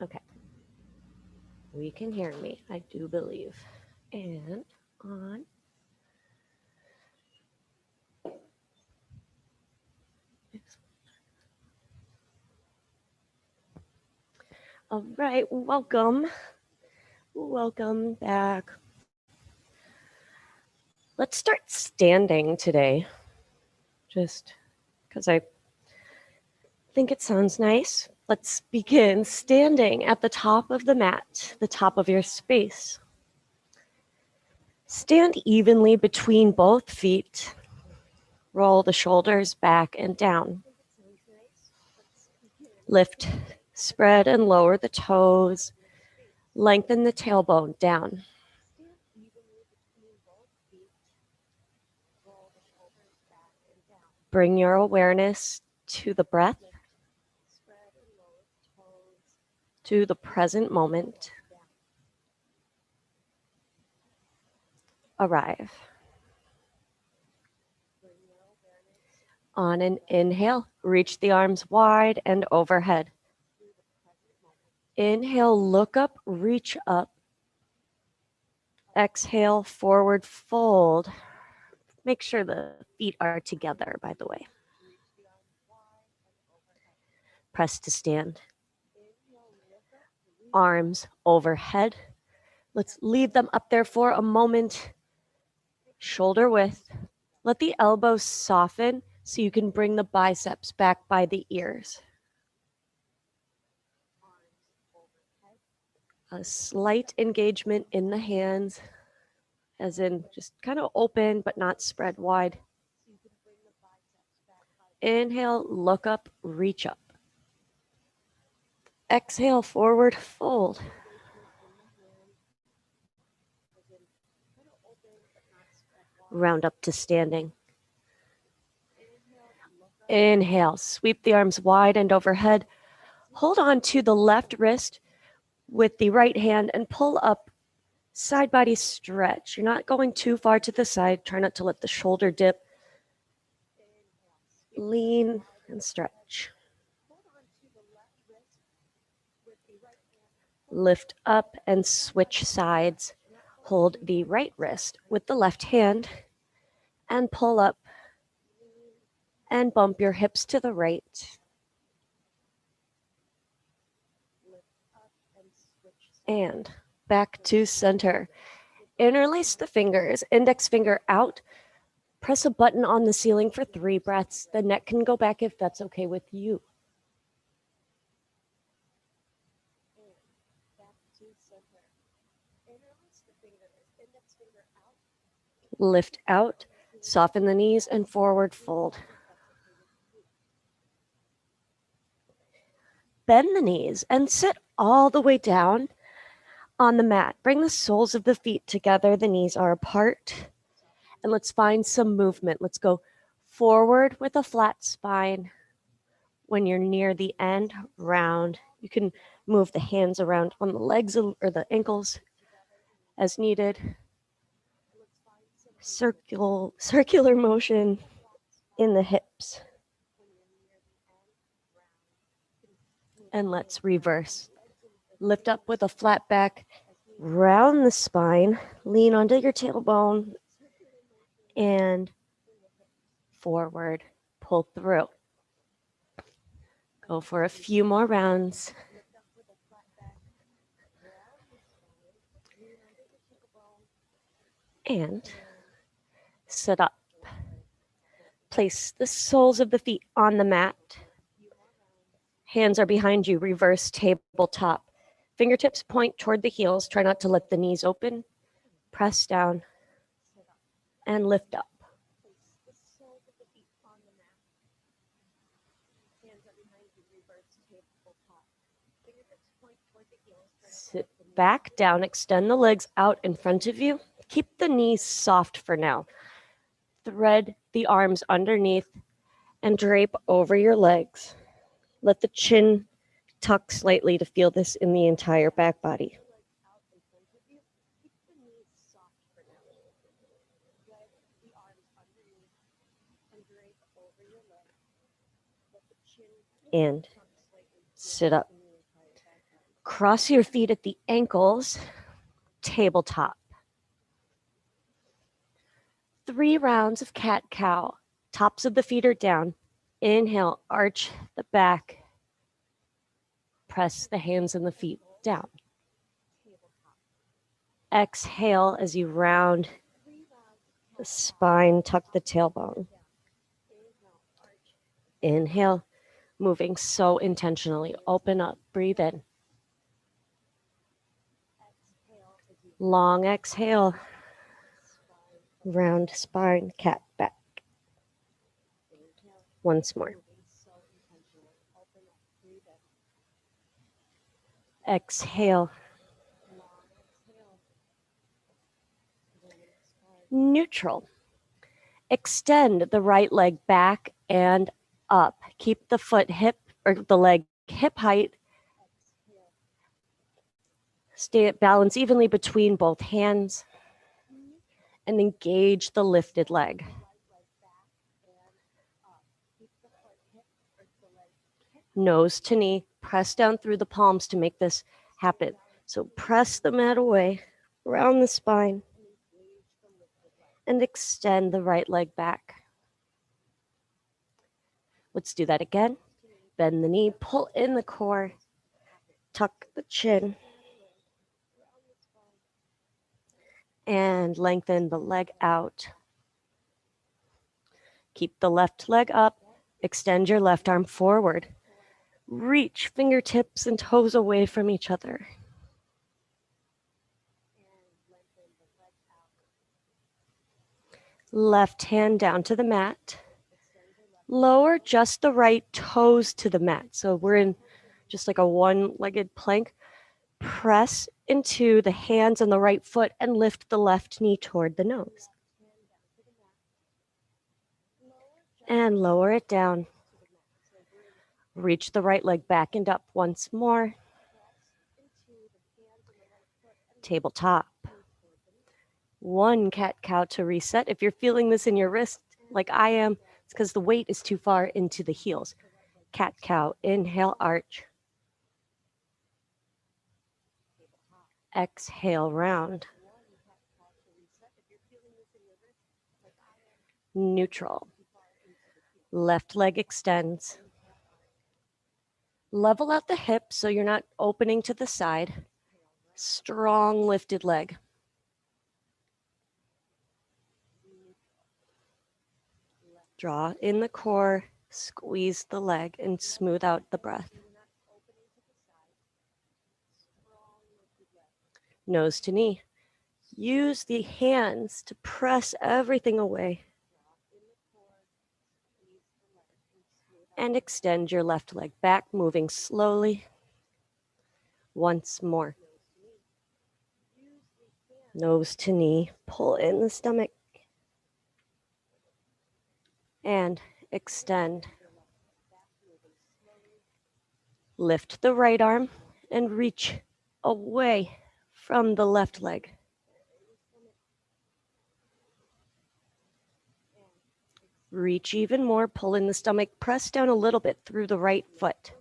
Okay. We can hear me, I do believe. And on. All right, welcome. Welcome back. Let's start standing today, just because I think it sounds nice. Let's begin standing at the top of the mat, the top of your space. Stand evenly between both feet. Roll the shoulders back and down. Lift, spread, and lower the toes. Lengthen the tailbone down. Bring your awareness to the breath, to the present moment. Arrive. On an inhale, reach the arms wide and overhead. Inhale, look up, reach up. Exhale, forward fold. Make sure the feet are together, by the way. Press to stand. Arms overhead. Let's leave them up there for a moment. Shoulder width. Let the elbows soften so you can bring the biceps back by the ears. A slight engagement in the hands, as in just kind of open but not spread wide. Inhale, look up, reach up. Exhale, forward fold. Round up to standing. Inhale, sweep the arms wide and overhead. Hold on to the left wrist with the right hand and pull up. Side body stretch. You're not going too far to the side. Try not to let the shoulder dip. Lean and stretch. Lift up and switch sides. Hold the right wrist with the left hand and pull up and bump your hips to the right. And back to center. Interlace the fingers, index finger out. Press a button on the ceiling for 3 breaths. The neck can go back if that's okay with you. Lift out, soften the knees, and forward fold. Bend the knees and sit all the way down on the mat. Bring the soles of the feet together. The knees are apart. And let's find some movement. Let's go forward with a flat spine. When you're near the end, round. You can move the hands around on the legs or the ankles as needed. Circular motion in the hips. And let's reverse. Lift up with a flat back, round the spine, lean onto your tailbone, and forward, pull through. Go for a few more rounds. And sit up. Place the soles of the feet on the mat. Hands are behind you, reverse tabletop. Fingertips point toward the heels. Try not to let the knees open. Press down and lift up. Sit back down, extend the legs out in front of you. Keep the knees soft for now. Thread the arms underneath and drape over your legs. Let the chin tuck slightly to feel this in the entire back body. And sit up. Cross your feet at the ankles, tabletop. 3 rounds of cat-cow. Tops of the feet are down. Inhale, arch the back. Press the hands and the feet down. Exhale as you round the spine, tuck the tailbone. Inhale, moving so intentionally. Open up, breathe in. Long exhale. Round spine, cat back. Once more. Exhale. Neutral. Extend the right leg back and up. Keep the foot hip or the leg hip height. Stay at balance evenly between both hands and engage the lifted leg. Nose to knee, press down through the palms to make this happen. So press the mat away, around the spine, and extend the right leg back. Let's do that again. Bend the knee, pull in the core, tuck the chin, and lengthen the leg out. Keep the left leg up, extend your left arm forward. Reach fingertips and toes away from each other. Left hand down to the mat. Lower just the right toes to the mat. So we're in just like a one-legged plank. Press into the hands on the right foot and lift the left knee toward the nose. And lower it down. Reach the right leg back and up once more. Tabletop. 1 cat-cow to reset. If you're feeling this in your wrist like I am, it's because the weight is too far into the heels. Cat-cow, inhale, arch. Exhale, round. Neutral. Left leg extends. Level out the hips so you're not opening to the side. Strong lifted leg. Draw in the core, squeeze the leg, and smooth out the breath. Nose to knee. Use the hands to press everything away. And extend your left leg back, moving slowly. Once more. Nose to knee, pull in the stomach. And extend. Lift the right arm and reach away from the left leg. Reach even more, pull in the stomach, press down a little bit through the right foot.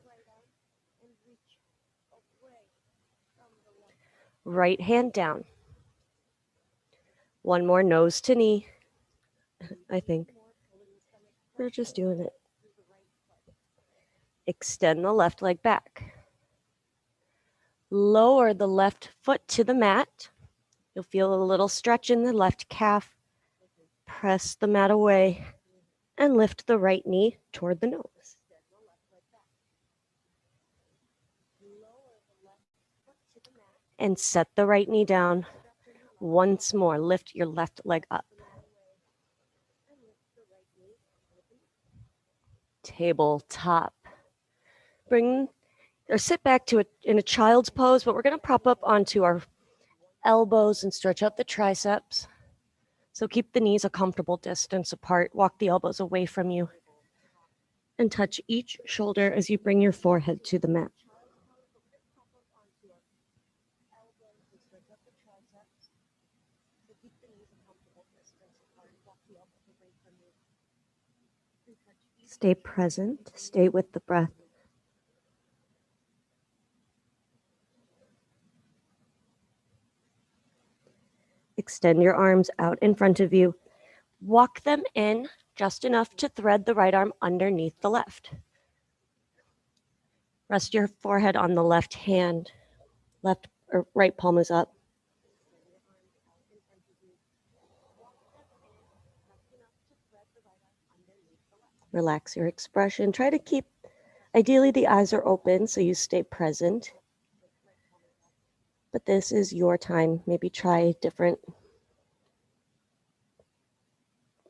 Right hand down. One more, nose to knee. I think we're just doing it. Extend the left leg back. Lower the left foot to the mat. You'll feel a little stretch in the left calf. Press the mat away and lift the right knee toward the nose. And set the right knee down. Once more, lift your left leg up. Tabletop. Bring or sit back to in a child's pose, but we're going to prop up onto our elbows and stretch out the triceps. So keep the knees a comfortable distance apart. Walk the elbows away from you. And touch each shoulder as you bring your forehead to the mat. Stay present. Stay with the breath. extend your arms out in front of you. Walk them in just enough to thread the right arm underneath the left. Rest your forehead on the left hand. Left or right palm is up. Relax your expression. Try to keep, ideally the eyes are open so you stay present. But this is your time. Maybe try different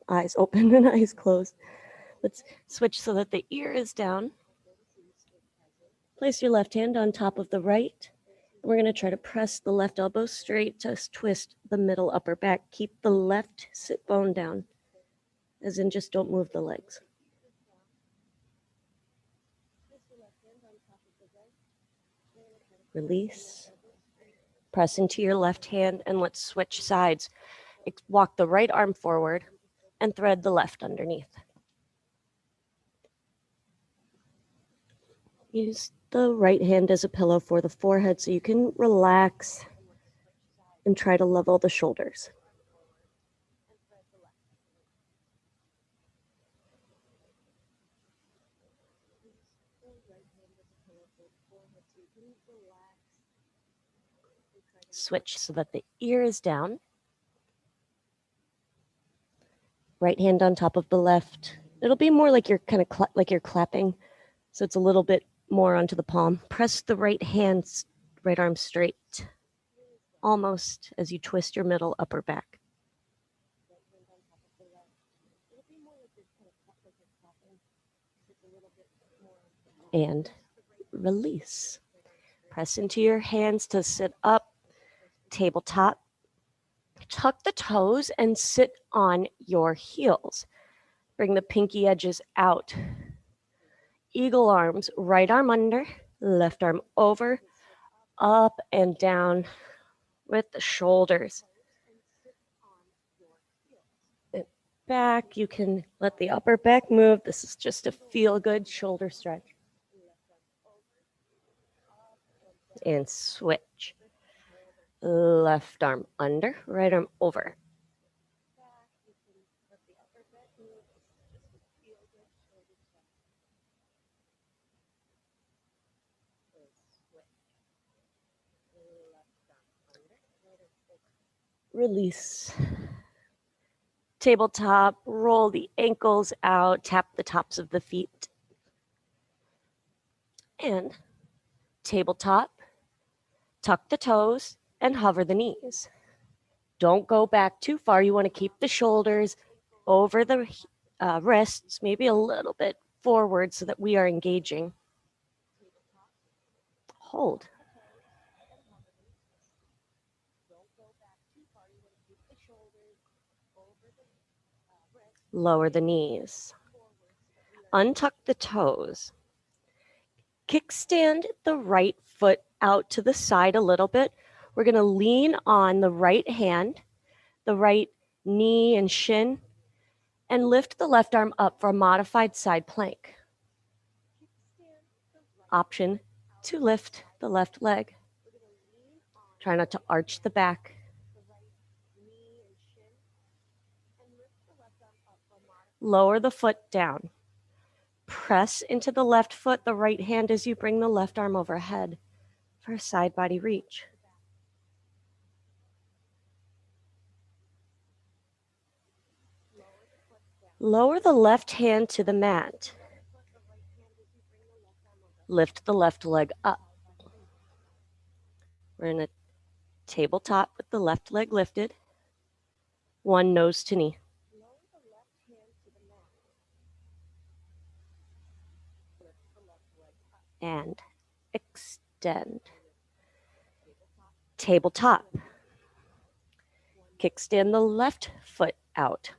eyes open and eyes closed. Let's switch so that the ear is down. Place your left hand on top of the right. We're going to try to press the left elbow straight to twist the middle upper back. Keep the left sit bone down, as in just don't move the legs. Release. Press into your left hand and let's switch sides. Walk the right arm forward and thread the left underneath. Use the right hand as a pillow for the forehead so you can relax and try to level the shoulders. Switch so that the ear is down. Right hand on top of the left. It'll be more like you're kind of like you're clapping, so it's a little bit more onto the palm. Press the right arm straight, almost as you twist your middle upper back. And release. Press into your hands to sit up. Tabletop. Tuck the toes and sit on your heels. Bring the pinky edges out. Eagle arms, right arm under, left arm over, up and down with the shoulders. And back, you can let the upper back move. This is just a feel-good shoulder stretch. And switch. Left arm under, right arm over. Release. Tabletop, roll the ankles out, tap the tops of the feet. And tabletop, tuck the toes and hover the knees. Don't go back too far. You want to keep the shoulders over the wrists, maybe a little bit forward so that we are engaging. Hold. Lower the knees. Untuck the toes. Kickstand the right foot out to the side a little bit. We're going to lean on the right hand, the right knee and shin, and lift the left arm up for a modified side plank. Option to lift the left leg. Try not to arch the back. Lower the foot down. Press into the left foot, the right hand as you bring the left arm overhead for a side body reach. Lower the left hand to the mat. Lift the left leg up. We're in a tabletop with the left leg lifted. One nose to knee. And extend. Tabletop. Kickstand the left foot out.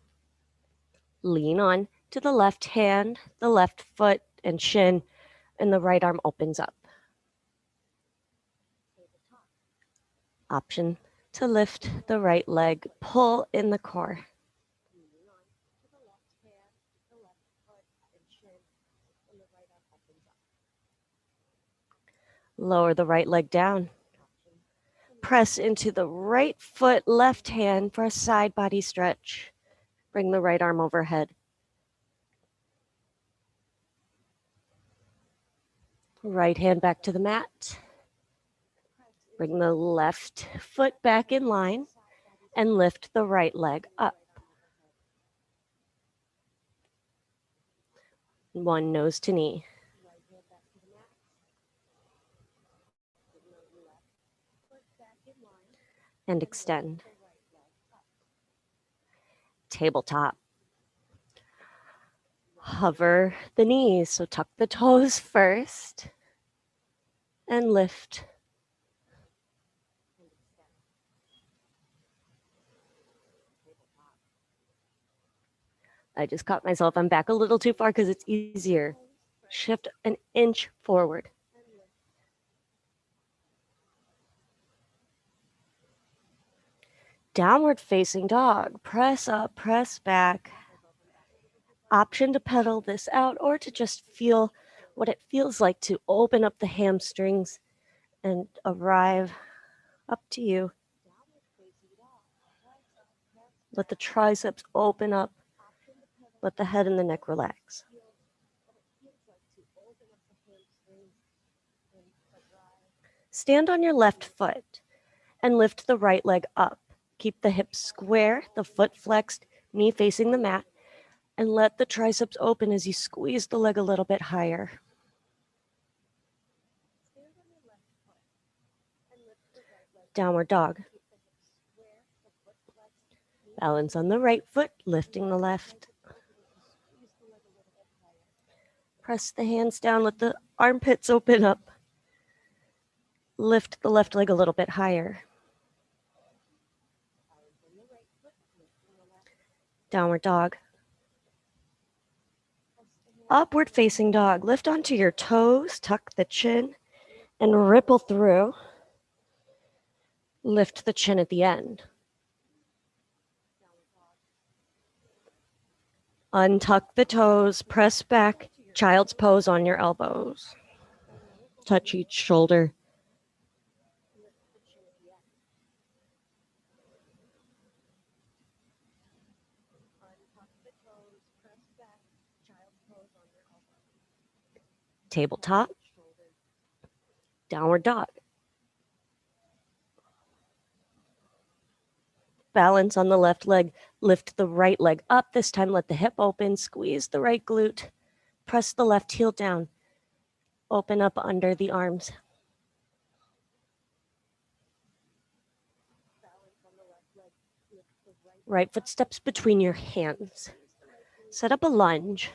Lean on to the left hand, the left foot and shin, and the right arm opens up. Option to lift the right leg, pull in the core. Lower the right leg down. press into the right foot, left hand for a side body stretch. Bring the right arm overhead. Right hand back to the mat. Bring the left foot back in line and lift the right leg up. One nose to knee. And extend. Tabletop. Hover the knees, so tuck the toes first and lift. I just caught myself. I'm back a little too far because it's easier. Shift an inch forward. Downward facing dog. Press up, press back. Option to pedal this out or to just feel what it feels like to open up the hamstrings and arrive. Up to you. Let the triceps open up. Let the head and the neck relax. Stand on your left foot and lift the right leg up. Keep the hips square, the foot flexed, knee facing the mat, and let the triceps open as you squeeze the leg a little bit higher. Downward dog. Balance on the right foot, lifting the left. Press the hands down, let the armpits open up. Lift the left leg a little bit higher. Downward dog. Upward facing dog. Lift onto your toes, tuck the chin, and ripple through. Lift the chin at the end. Untuck the toes, press back, child's pose on your elbows. Touch each shoulder. Tabletop. Downward dog. Balance on the left leg. Lift the right leg up. This time let the hip open. Squeeze the right glute. Press the left heel down. Open up under the arms. Right foot steps between your hands. Set up a lunge.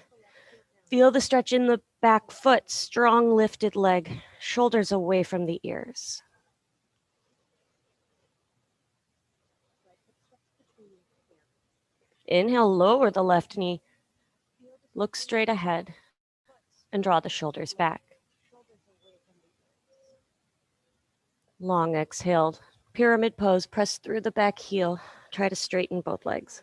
Feel the stretch in the back foot. Strong lifted leg. Shoulders away from the ears. Inhale, lower the left knee. Look straight ahead and draw the shoulders back. Long exhale. Pyramid pose. Press through the back heel. Try to straighten both legs.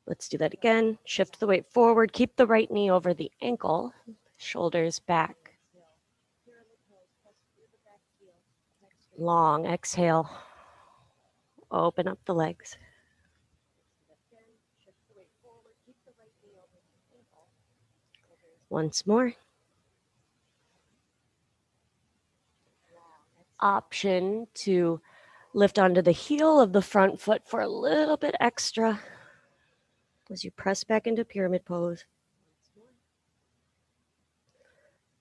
Let's do that again. Shift the weight forward. Keep the right knee over the ankle. Shoulders back. Long exhale. Open up the legs. Once more. Option to lift onto the heel of the front foot for a little bit extra as you press back into pyramid pose.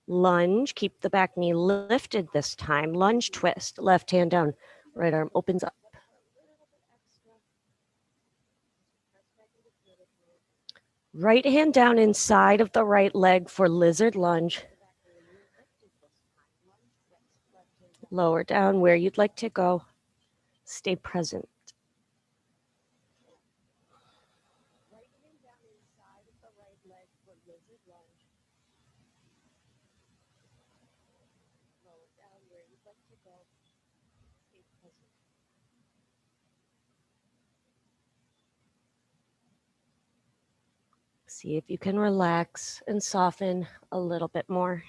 Lunge, keep the back knee lifted this time. Lunge twist, left hand down, right arm opens up. Right hand down inside of the right leg for lizard lunge. Lower down where you'd like to go. Stay present. See if you can relax and soften a little bit more.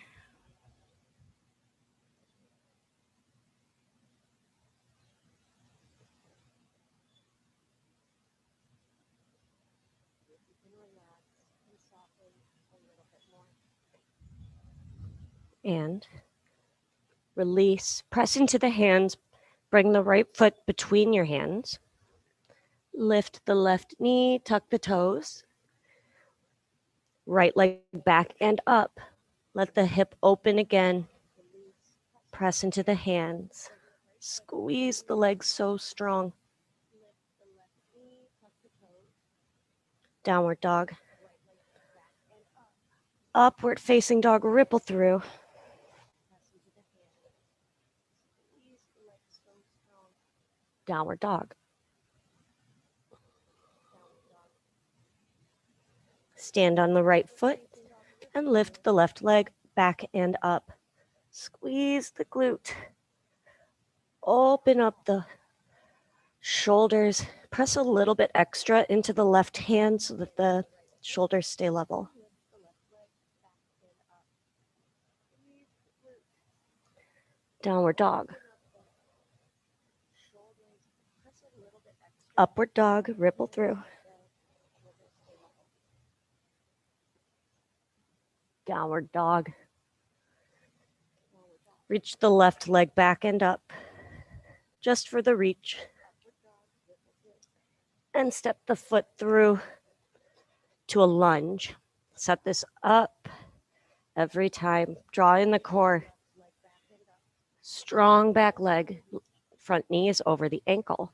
and release. Press into the hands. Bring the right foot between your hands. Lift the left knee, tuck the toes. Right leg back and up. Let the hip open again. Press into the hands. Squeeze the legs so strong. Downward dog. Upward facing dog, ripple through. Downward dog. Stand on the right foot and lift the left leg back and up. Squeeze the glute. Open up the shoulders. Press a little bit extra into the left hand so that the shoulders stay level. Downward dog. Upward dog, ripple through. Downward dog. Reach the left leg back and up, just for the reach. And step the foot through to a lunge. Set this up every time. Draw in the core. Strong back leg. Front knee is over the ankle.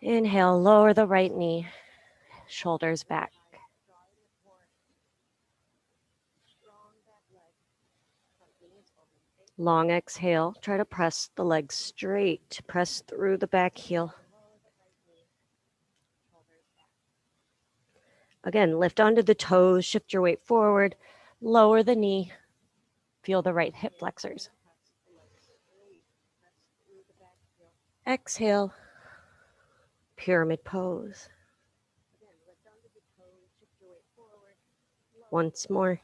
Inhale, lower the right knee. Shoulders back. Long exhale. Try to press the legs straight. Press through the back heel. Again, lift onto the toes. Shift your weight forward. Lower the knee. Feel the right hip flexors. Exhale. Pyramid pose. Once more.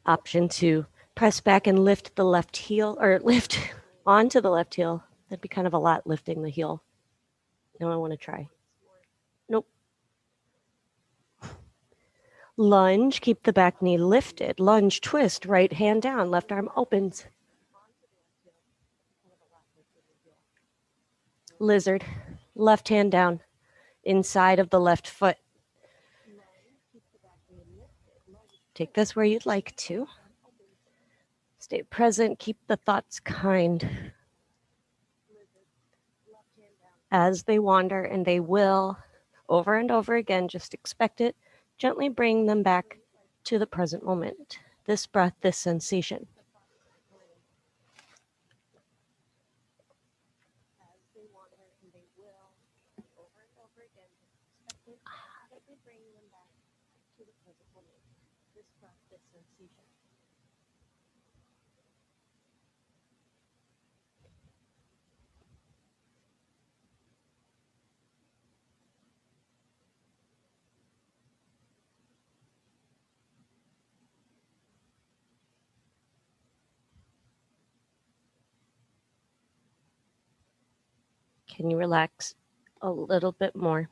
Option 2, press back and lift the left heel, or lift onto the left heel. That'd be kind of a lot lifting the heel. No, I want to try. Nope. Lunge, keep the back knee lifted. Lunge, twist, right hand down, left arm opens. Lizard, left hand down, inside of the left foot. Take this where you'd like to. Stay present, keep the thoughts kind. As they wander, and they will, over and over again, just expect it. Gently bring them back to the present moment. This breath, this sensation. Can you relax a little bit more?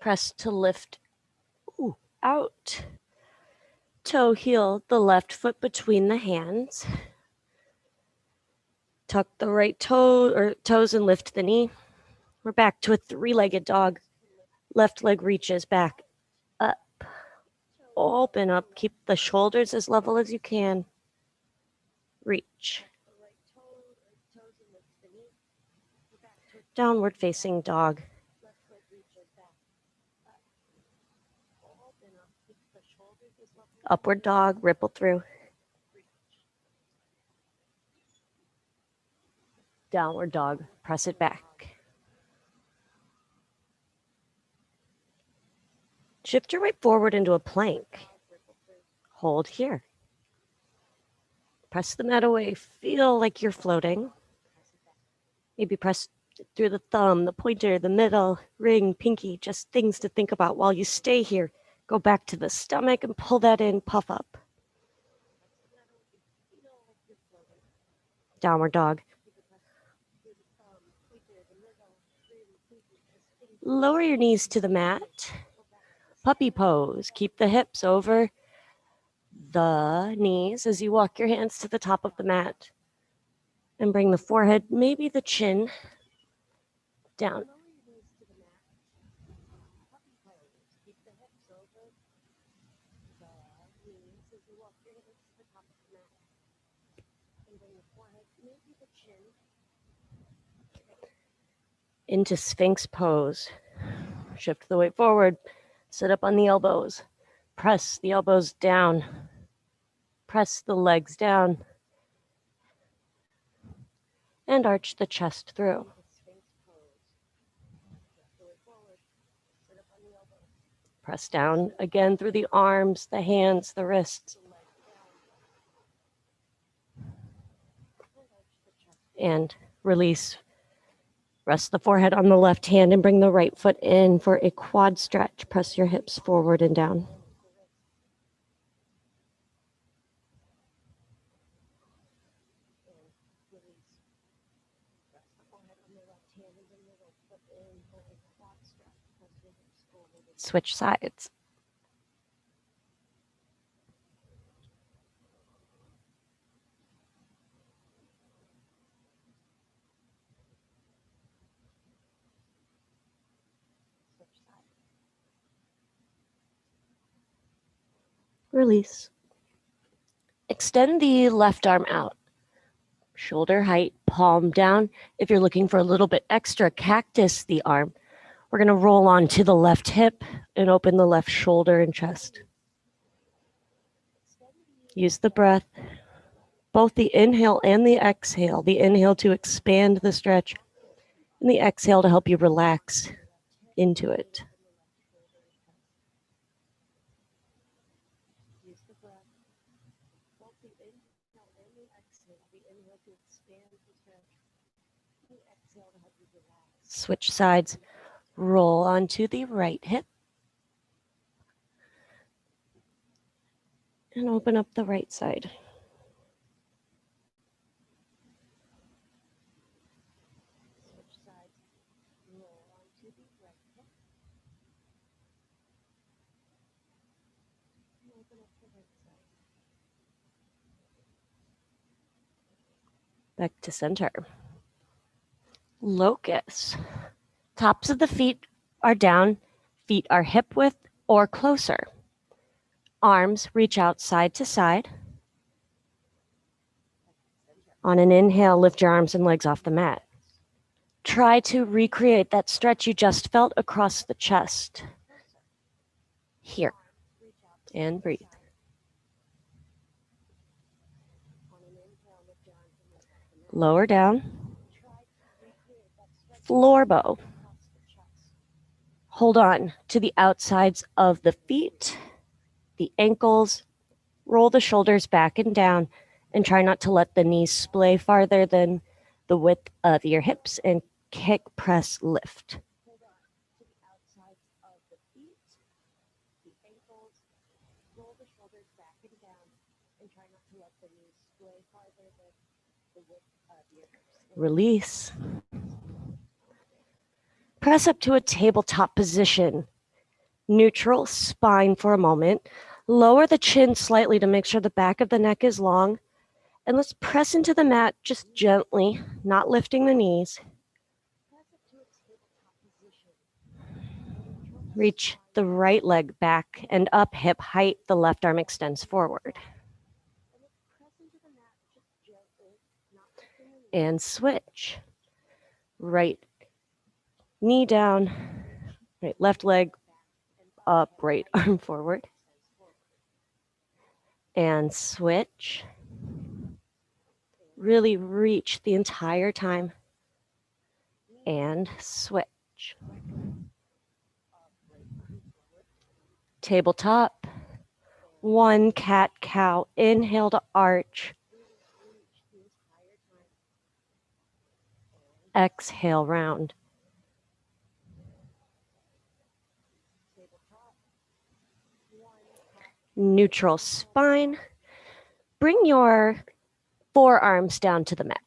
Press to lift out. Toe heel the left foot between the hands. Tuck the right toe or toes and lift the knee. We're back to a three-legged dog. Left leg reaches back, up. Open up. Keep the shoulders as level as you can. Reach. Downward facing dog. Upward dog, ripple through. Downward dog, press it back. Shift your weight forward into a plank. Hold here. Press the mat away. Feel like you're floating. Maybe press through the thumb, the pointer, the middle, ring, pinky, just things to think about while you stay here. Go back to the stomach and pull that in, puff up. Downward dog. Lower your knees to the mat. Puppy pose. Keep the hips over the knees as you walk your hands to the top of the mat. And bring the forehead, maybe the chin, down. Into Sphinx pose. Shift the weight forward. Sit up on the elbows. Press the elbows down. Press the legs down. And arch the chest through. Press down again through the arms, the hands, the wrists. And release. Rest the forehead on the left hand and bring the right foot in for a quad stretch. Press your hips forward and down. Switch sides. Release. Extend the left arm out. Shoulder height, palm down. If you're looking for a little bit extra, cactus the arm. We're going to roll onto the left hip and open the left shoulder and chest. Use the breath, both the inhale and the exhale. The inhale to expand the stretch, and the exhale to help you relax into it. Switch sides. Roll onto the right hip. And open up the right side. Back to center. Locust. Tops of the feet are down. Feet are hip width or closer. Arms reach out side to side. On an inhale, lift your arms and legs off the mat. Try to recreate that stretch you just felt across the chest. Here. And breathe. Lower down. Floor bow. Hold on to the outsides of the feet, the ankles. Roll the shoulders back and down, and try not to let the knees splay farther than the width of your hips, and kick, press, lift. Release. Press up to a tabletop position. Neutral spine for a moment. Lower the chin slightly to make sure the back of the neck is long. And let's press into the mat just gently, not lifting the knees. Reach the right leg back and up, hip height. The left arm extends forward. And switch. Right knee down, right left leg up, right arm forward. And switch. Really reach the entire time. And switch. Tabletop. One cat cow. Inhale to arch. exhale, round. Neutral spine. Bring your forearms down to the mat.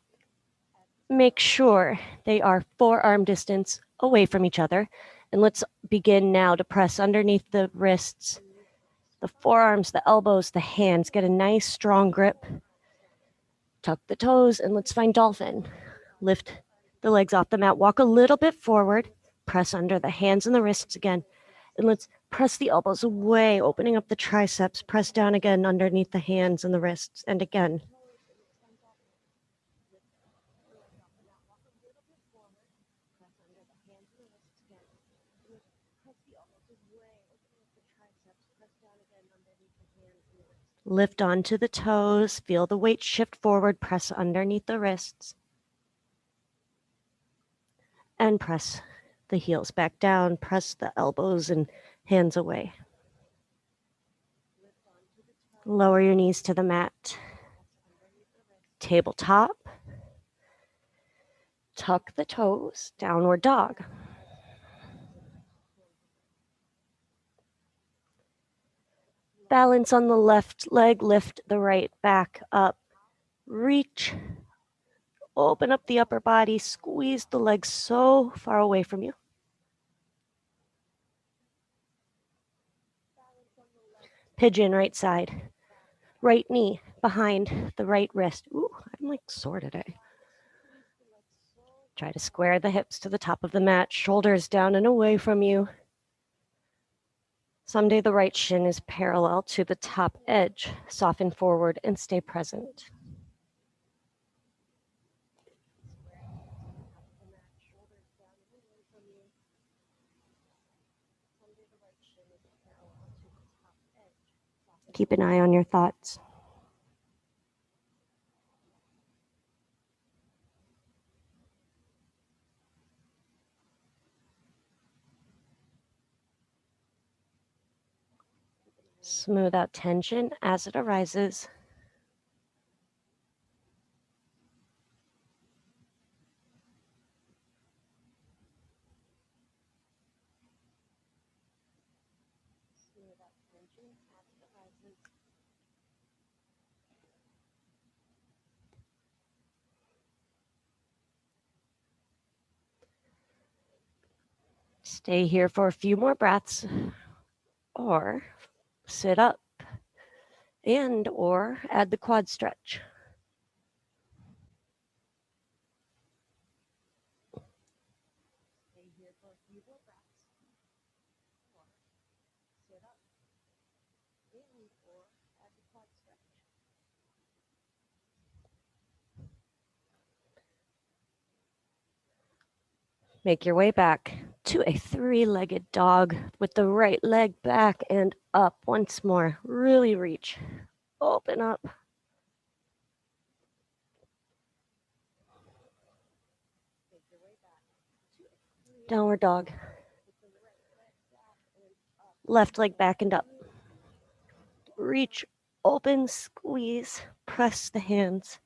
Make sure they are forearm distance away from each other. And let's begin now to press underneath the wrists, the forearms, the elbows, the hands. Get a nice strong grip. Tuck the toes and let's find dolphin. Lift the legs off the mat. Walk a little bit forward. Press under the hands and the wrists again. And let's press the elbows away, opening up the triceps. Press down again underneath the hands and the wrists. And again. Lift onto the toes. Feel the weight shift forward. Press underneath the wrists. And press the heels back down. Press the elbows and hands away. Lower your knees to the mat. Tabletop. Tuck the toes. Downward dog. Balance on the left leg. Lift the right back up. Reach. Open up the upper body. Squeeze the legs so far away from you. Pigeon right side. Right knee behind the right wrist. Ooh, I'm like sore today. Try to square the hips to the top of the mat. Shoulders down and away from you. Someday the right shin is parallel to the top edge. Soften forward and stay present. Keep an eye on your thoughts. Smooth out tension as it arises. Stay here for a few more breaths, or sit up and or add the quad stretch. Make your way back to a three-legged dog with the right leg back and up once more. Really reach. Open up. Downward dog. Left leg back and up. Reach, open, squeeze, press the hands.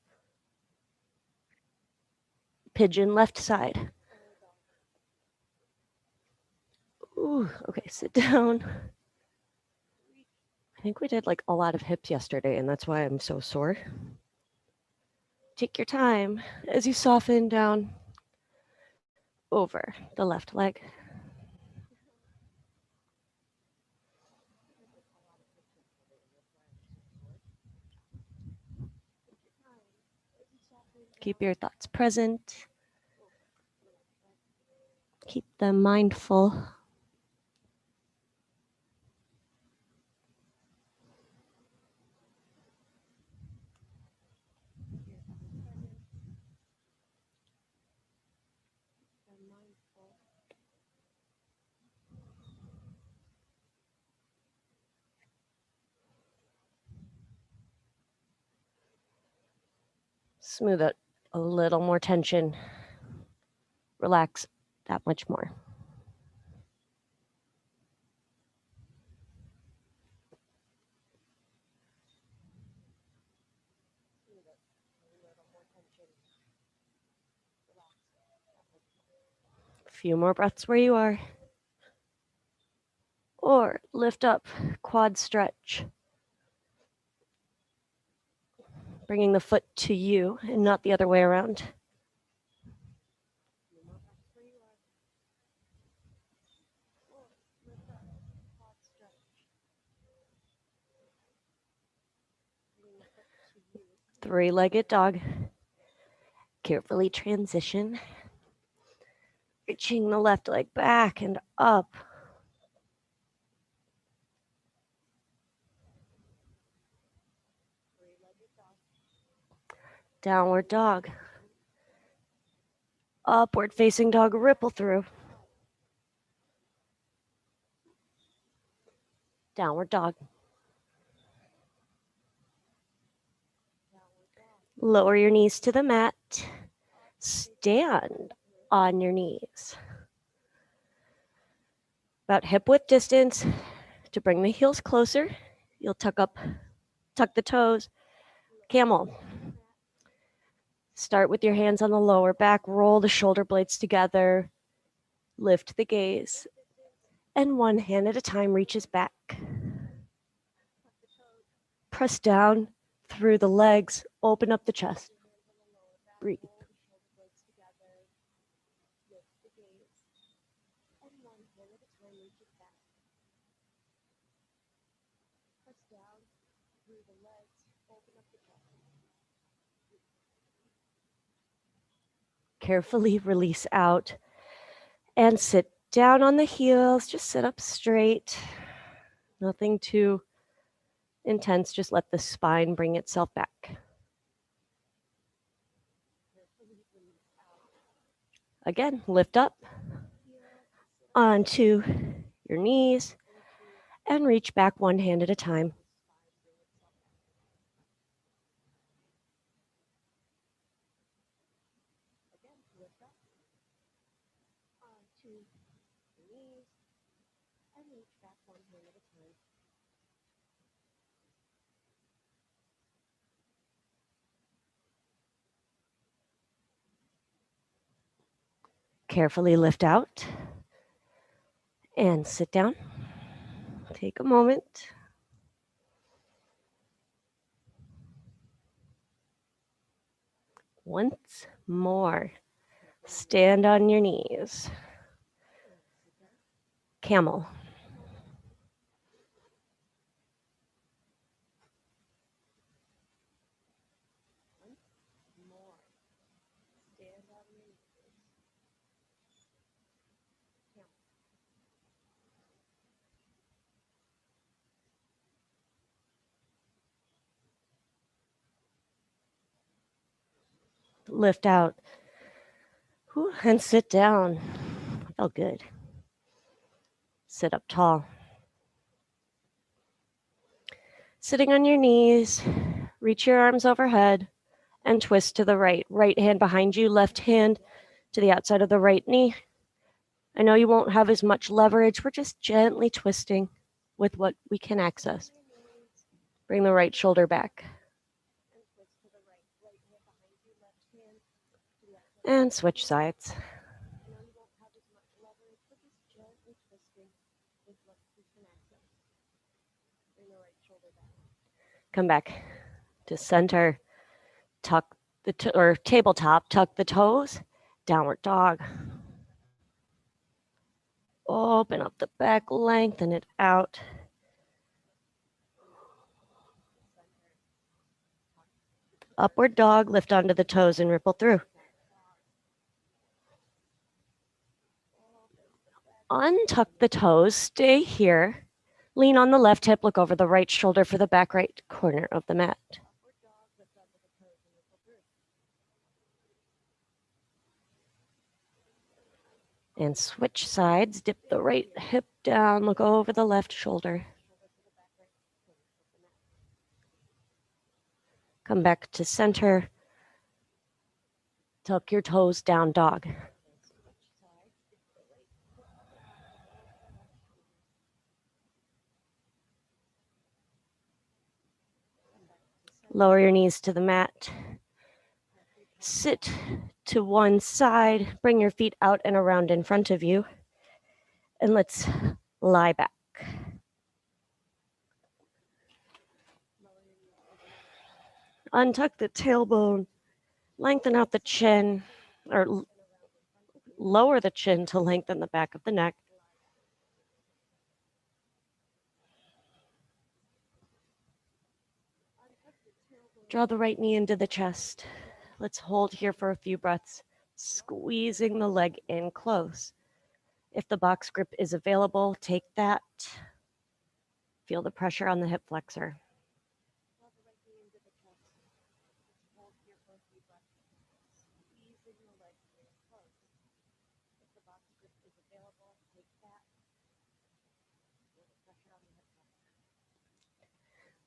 Pigeon left side. Ooh, okay, sit down. I think we did like a lot of hips yesterday, and that's why I'm so sore. Take your time as you soften down over the left leg. Keep your thoughts present. Keep them mindful. Smooth out a little more tension. Relax that much more. Few more breaths where you are. Or lift up, quad stretch. Bringing the foot to you and not the other way around. Three-legged dog. Carefully transition. Reaching the left leg back and up. Downward dog. Upward facing dog, ripple through. Downward dog. Lower your knees to the mat. Stand on your knees. About hip width distance. To bring the heels closer, you'll tuck the toes. Camel. Start with your hands on the lower back, roll the shoulder blades together, lift the gaze, and one hand at a time reaches back. Press down through the legs, open up the chest. Breathe. Carefully release out and sit down on the heels. Just sit up straight. Nothing too intense. Just let the spine bring itself back. Again, lift up onto your knees and reach back one hand at a time. Carefully lift out and sit down. Take a moment. Once more, stand on your knees. Camel. Lift out. And sit down. Felt good. Sit up tall. Sitting on your knees, reach your arms overhead and twist to the right. Right hand behind you, left hand to the outside of the right knee. I know you won't have as much leverage. We're just gently twisting with what we can access. Bring the right shoulder back. And switch sides. Come back to center. Tuck or tabletop, tuck the toes. Downward dog. Open up the back, lengthen it out. Upward dog, lift onto the toes and ripple through. Untuck the toes, stay here. Lean on the left hip, look over the right shoulder for the back right corner of the mat. And switch sides, dip the right hip down, look over the left shoulder. Come back to center. Tuck your toes, down dog. Lower your knees to the mat. Sit to one side, bring your feet out and around in front of you, and let's lie back. Untuck the tailbone, lengthen out the chin, or lower the chin to lengthen the back of the neck. Draw the right knee into the chest. Let's hold here for a few breaths, squeezing the leg in close. If the box grip is available, take that. Feel the pressure on the hip flexor.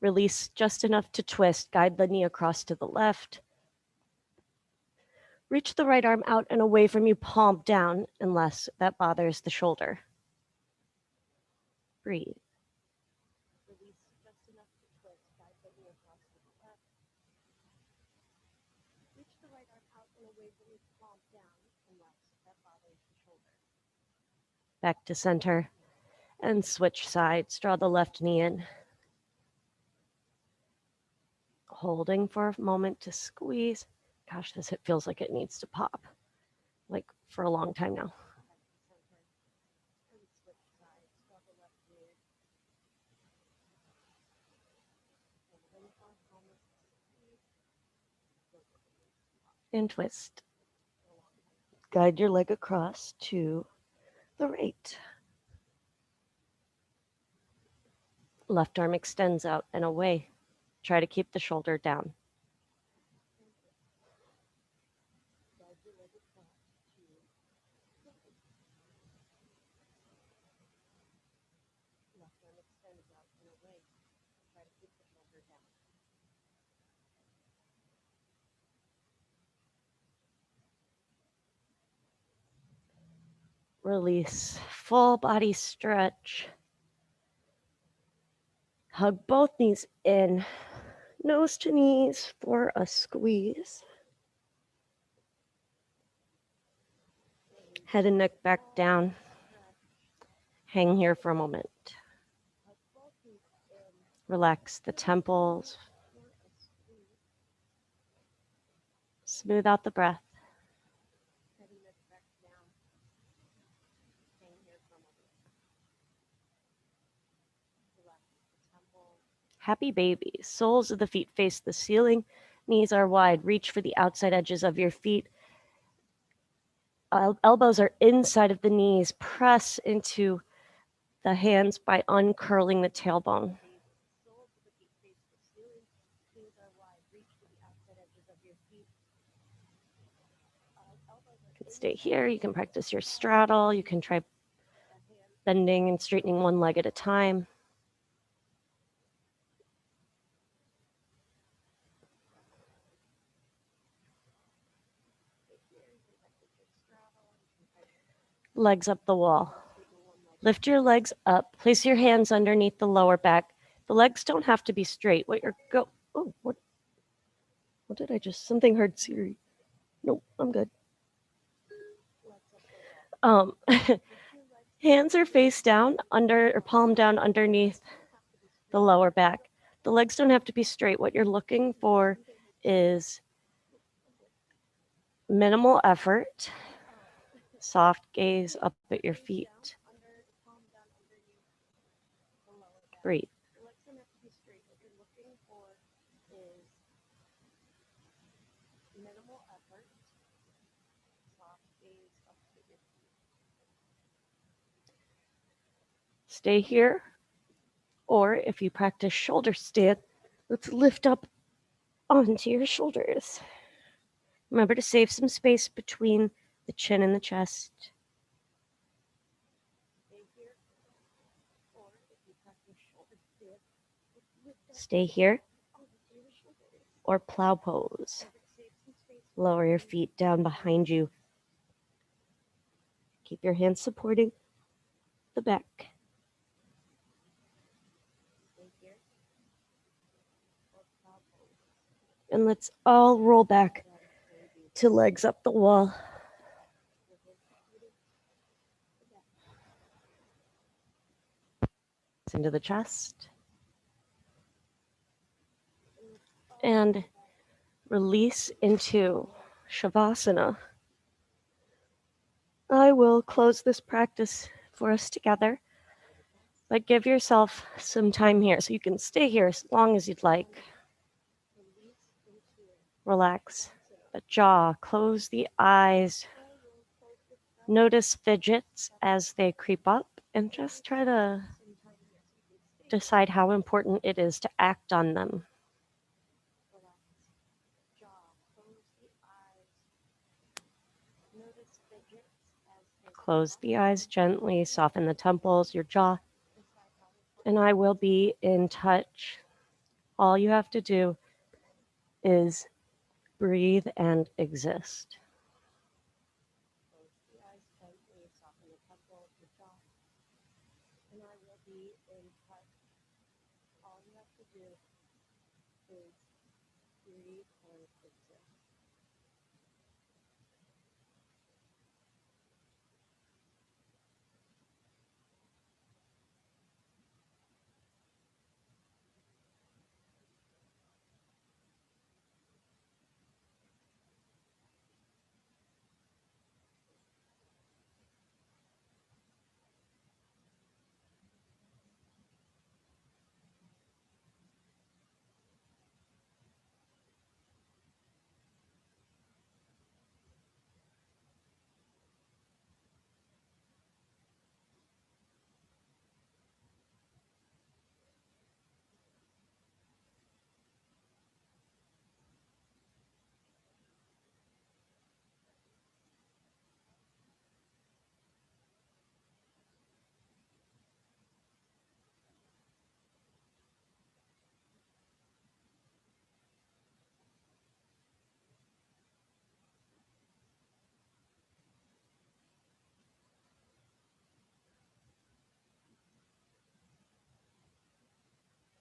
Release just enough to twist. Guide the knee across to the left. Reach the right arm out and away from you, palm down, unless that bothers the shoulder. Breathe. Release just enough to twist. Guide the knee across to the left. Reach the right arm out and away from you, palm down, unless that bothers the shoulder. Back to center and switch sides. Draw the left knee in. Holding for a moment to squeeze. Gosh, this hip feels like it needs to pop, like for a long time now. And twist. Guide your leg across to the right. Left arm extends out and away. Try to keep the shoulder down. Release, full body stretch. Hug both knees in, nose to knees for a squeeze. Head and neck back down. Hang here for a moment. Relax the temples. Smooth out the breath. Happy baby. Soles of the feet face the ceiling. Knees are wide. Reach for the outside edges of your feet. Elbows are inside of the knees. Press into the hands by uncurling the tailbone. You can stay here. You can practice your straddle. You can try bending and straightening one leg at a time. Legs up the wall. Lift your legs up. Place your hands underneath the lower back. The legs don't have to be straight. What did I just? Something heard Siri. Nope, I'm good. Hands are face down, under or palm down underneath the lower back. The legs don't have to be straight. What you're looking for is minimal effort, soft gaze up at your feet. Breathe. Stay here, or if you practice shoulder stand, let's lift up onto your shoulders. Remember to save some space between the chin and the chest. Stay here, or plow pose. Lower your feet down behind you. Keep your hands supporting the back. And let's all roll back to legs up the wall. Into the chest. And release into Shavasana. I will close this practice for us together, but give yourself some time here so you can stay here as long as you'd like. Relax the jaw, close the eyes. Notice fidgets as they creep up, and just try to decide how important it is to act on them. Close the eyes gently, soften the temples, your jaw, and I will be in touch. All you have to do is breathe and exist.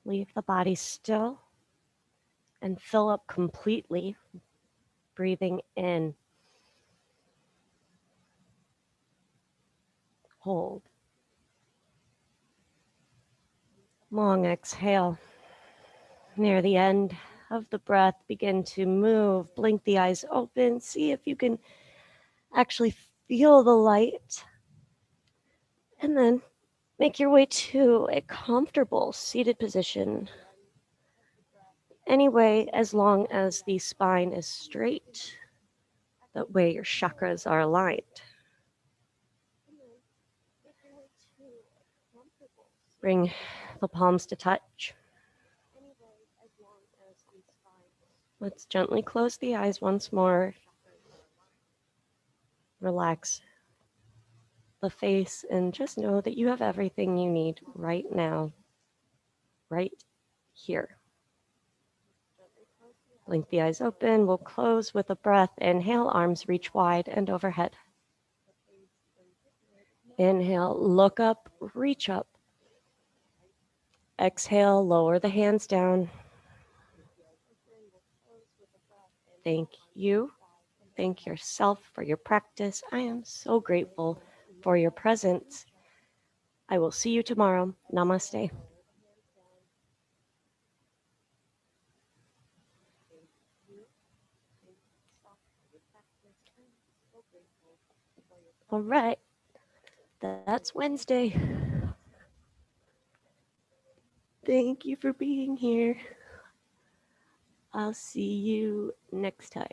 Leave the body still and fill up completely, breathing in. Hold. Long exhale. Near the end of the breath, begin to move. Blink the eyes open. See if you can actually feel the light. And then make your way to a comfortable seated position. Anyway, as long as the spine is straight, that way your chakras are aligned. Bring the palms to touch. Let's gently close the eyes once more. Relax the face and just know that you have everything you need right now, right here. Blink the eyes open. We'll close with a breath. Inhale, arms reach wide and overhead. Inhale, look up, reach up. Exhale, lower the hands down. Thank you. Thank yourself for your practice. I am so grateful for your presence. I will see you tomorrow. Namaste. All right. That's Wednesday. Thank you for being here. I'll see you next time.